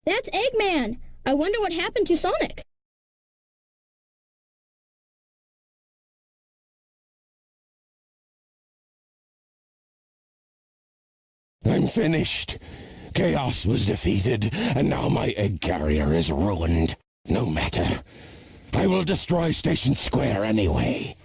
That's Eggman! I wonder what happened to Sonic. I'm finished. Chaos was defeated, and now my egg carrier is ruined. No matter. I will destroy Station Square anyway.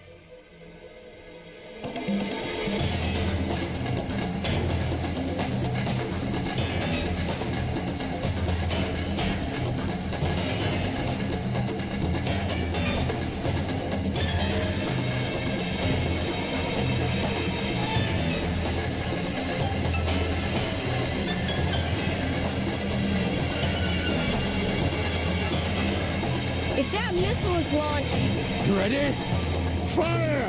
If that missile is launched... Ready? Fire!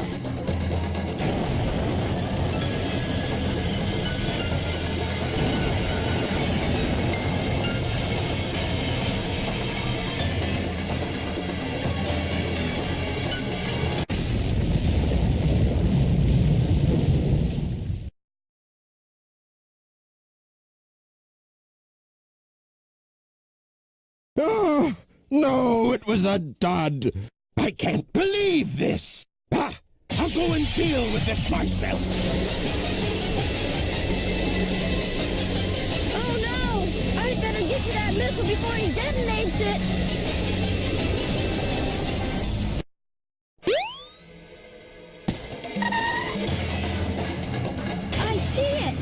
Oh! No, it was a dud. I can't believe this. Ah, I'll go and deal with this myself. Oh no! I better get to that missile before he detonates it! I see it!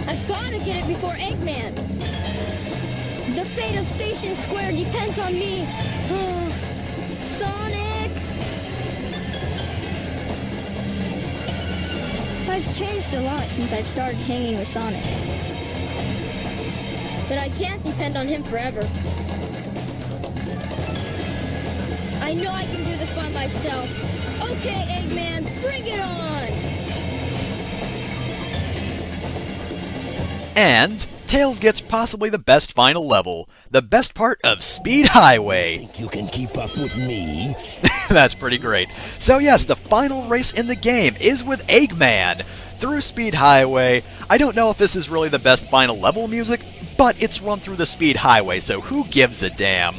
I've got to get it before Eggman. The fate of Station Square depends on me. Sonic! I've changed a lot since I've started hanging with Sonic. But I can't depend on him forever. I know I can do this by myself. Okay, Eggman, bring it on! And Tails gets possibly the best final level, the best part of Speed Highway. Think you can keep up with me? That's pretty great. So yes, the final race in the game is with Eggman through Speed Highway. I don't know if this is really the best final level music, but it's run through the Speed Highway, so who gives a damn?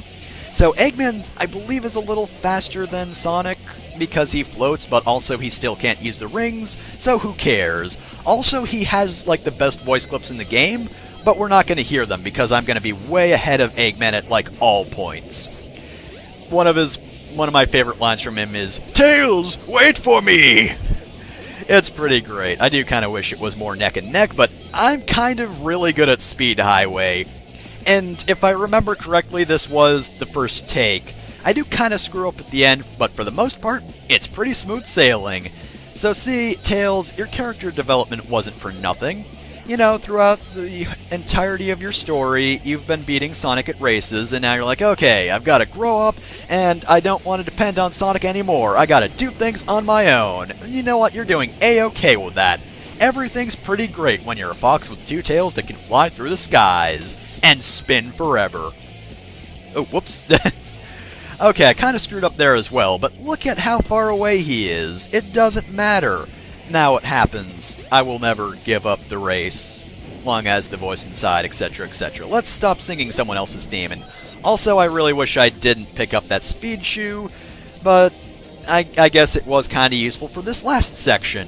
So Eggman, I believe, is a little faster than Sonic because he floats, but also he still can't use the rings, so who cares? Also, he has like the best voice clips in the game, but we're not going to hear them because I'm going to be way ahead of Eggman at like all points. One of my favorite lines from him is, "Tails, wait for me!" It's pretty great. I do kind of wish it was more neck and neck, but I'm kind of really good at Speed Highway. And if I remember correctly, this was the first take. I do kind of screw up at the end, but for the most part, it's pretty smooth sailing. So see, Tails, your character development wasn't for nothing. You know, throughout the entirety of your story, you've been beating Sonic at races, and now you're like, okay, I've got to grow up, and I don't want to depend on Sonic anymore. I got to do things on my own. And you know what? You're doing A-okay with that. Everything's pretty great when you're a fox with two tails that can fly through the skies and spin forever. Oh, whoops. Okay, I kind of screwed up there as well, but look at how far away he is. It doesn't matter. Now what happens? I will never give up the race, long as the voice inside, etc., etc. Let's stop singing someone else's theme, and also I really wish I didn't pick up that speed shoe, but I guess it was kind of useful for this last section,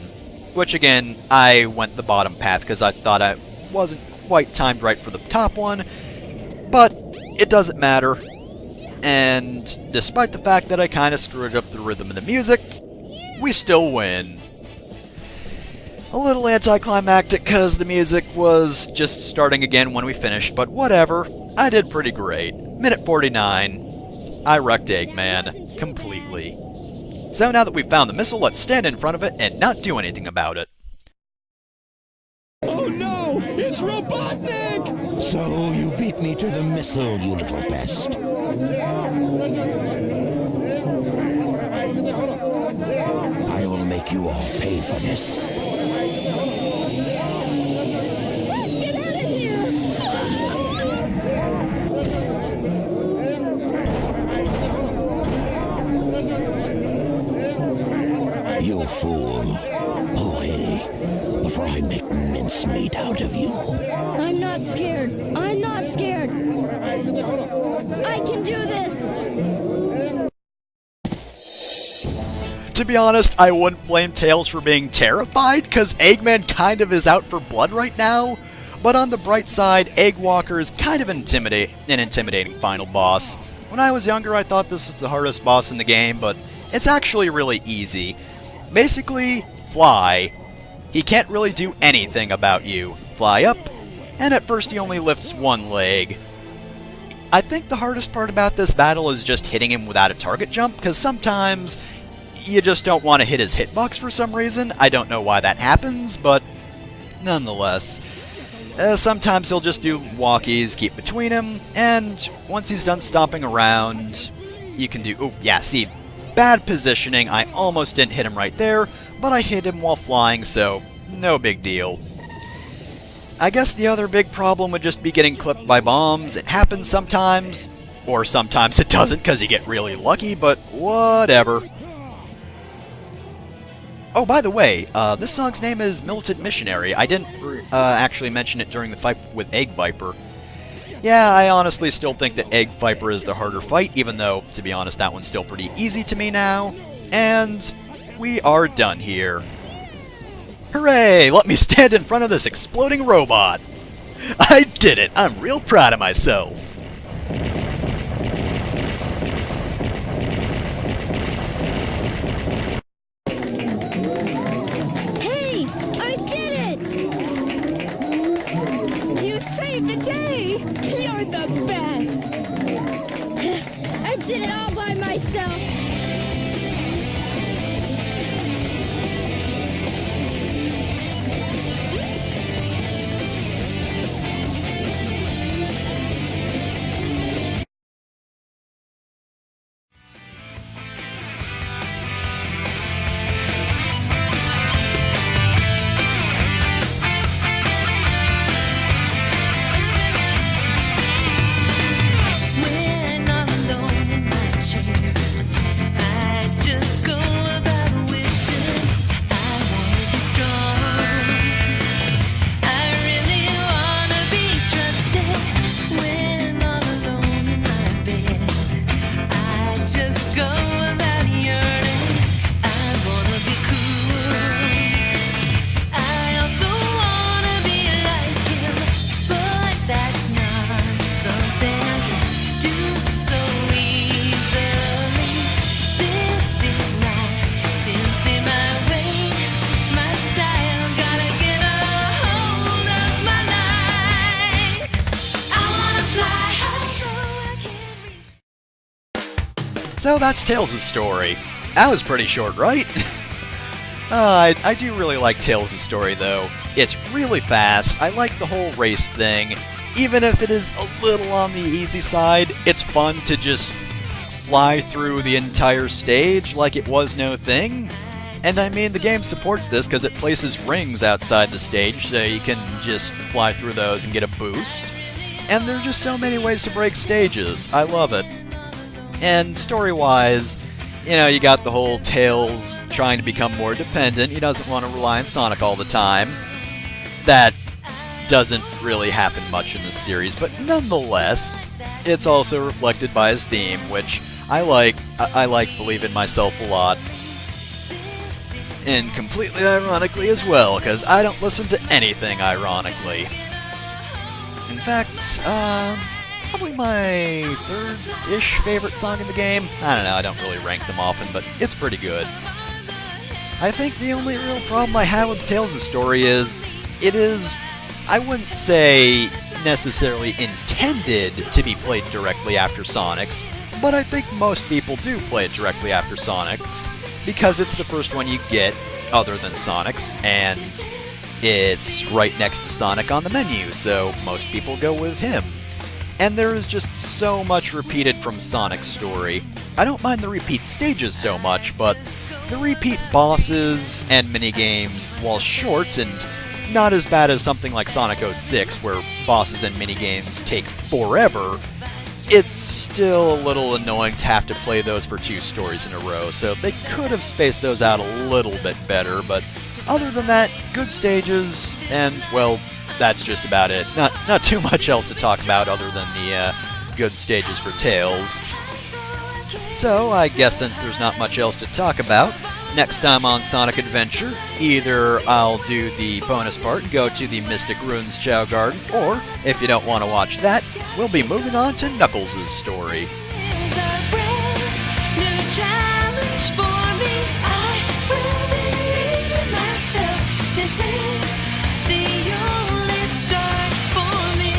which again, I went the bottom path because I thought I wasn't quite timed right for the top one, but it doesn't matter. And despite the fact that I kind of screwed up the rhythm of the music, we still win. A little anticlimactic because the music was just starting again when we finished, but whatever. I did pretty great. Minute 49, I wrecked Eggman completely. So now that we've found the missile, let's stand in front of it and not do anything about it. Oh no! It's Robotnik! So you beat me to the missile, you little pest. I will make you all pay for this. Get out of here! You fool. Oh, hey. to be honest, I wouldn't blame Tails for being terrified, because Eggman kind of is out for blood right now. But on the bright side, Egg Walker is kind of an intimidating final boss. When I was younger, I thought this was the hardest boss in the game, but it's actually really easy. Basically, fly. He can't really do anything about you. Fly up, and at first he only lifts one leg. I think the hardest part about this battle is just hitting him without a target jump, because sometimes you just don't want to hit his hitbox for some reason. I don't know why that happens, but nonetheless. Sometimes he'll just do walkies, keep between him, and once he's done stomping around, you can do... Oh, yeah, see, bad positioning. I almost didn't hit him right there, but I hit him while flying, so no big deal. I guess the other big problem would just be getting clipped by bombs. It happens sometimes, or sometimes it doesn't because you get really lucky, but whatever. Oh, by the way, this song's name is Militant Missionary. I didn't actually mention it during the fight with Egg Viper. Yeah, I honestly still think that Egg Viper is the harder fight, even though, to be honest, that one's still pretty easy to me now. And we are done here. Hooray! Let me stand in front of this exploding robot! I did it! I'm real proud of myself! Hey! I did it! You saved the day! You're the best! I did it all by myself! When I'm alone in my chair, I just go about wishing I wanna be strong. I really wanna be trusted. When all alone in my bed, I just go about yearning. I wanna be cool. I also wanna be like him, but that's not something I can do so easily. This is not simply my way, my style. Gotta get a hold of my life. I wanna fly high so I can reach. So that's Tails' story. That was pretty short, right? I do really like Tails' story, though. It's really fast. I like the whole race thing. Even if it is a little on the easy side, it's fun to just fly through the entire stage like it was no thing. And I mean, the game supports this because it places rings outside the stage, so you can just fly through those and get a boost. And there are just so many ways to break stages. I love it. And story-wise, you know, you got the whole Tails trying to become more dependent. He doesn't want to rely on Sonic all the time. That doesn't really happen much in this series, but nonetheless, it's also reflected by his theme, which I like. I like Believe in Myself a lot. And completely ironically as well, because I don't listen to anything ironically. In fact, probably my third-ish favorite song in the game. I don't know, I don't really rank them often, but it's pretty good. I think the only real problem I have with Tails' story is, it is, I wouldn't say necessarily intended to be played directly after Sonic's, but I think most people do play it directly after Sonic's, because it's the first one you get, other than Sonic's, and it's right next to Sonic on the menu, so most people go with him. And there is just so much repeated from Sonic's story. I don't mind the repeat stages so much, but the repeat bosses and minigames, while short and not as bad as something like Sonic 06, where bosses and minigames take forever, it's still a little annoying to have to play those for 2 stories in a row, so they could have spaced those out a little bit better, but other than that, good stages, and, well, that's just about it. Not too much else to talk about other than the good stages for Tails. So, I guess since there's not much else to talk about, Next time on Sonic Adventure, either I'll do the bonus part, go to the Mystic Ruins Chow Garden, or if you don't want to watch that, we'll be moving on to Knuckles' story. Is a brand new challenge for me. I will believe in myself. This is the only start for me.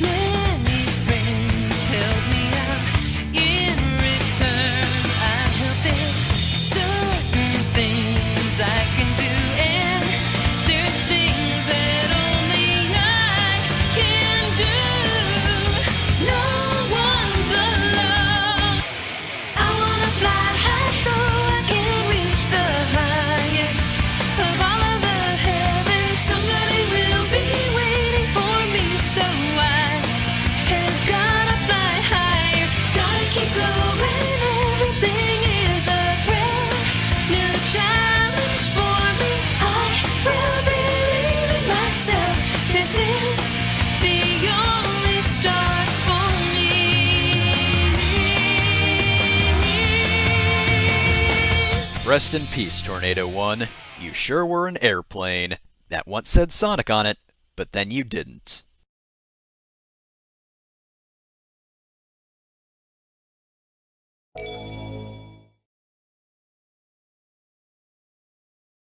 Many friends help me out. In return, I help them. Certain things I can do, and there are things that only I can do. No one's alone. I wanna fly high so I can reach the highest of all of the heavens. Somebody will be waiting for me, so I have gotta fly higher. Gotta keep going. Everything is a brand new challenge for me. I will believe in myself. This is the only start for me. Rest in peace, Tornado 1. You sure were an airplane that once said Sonic on it, but then you didn't.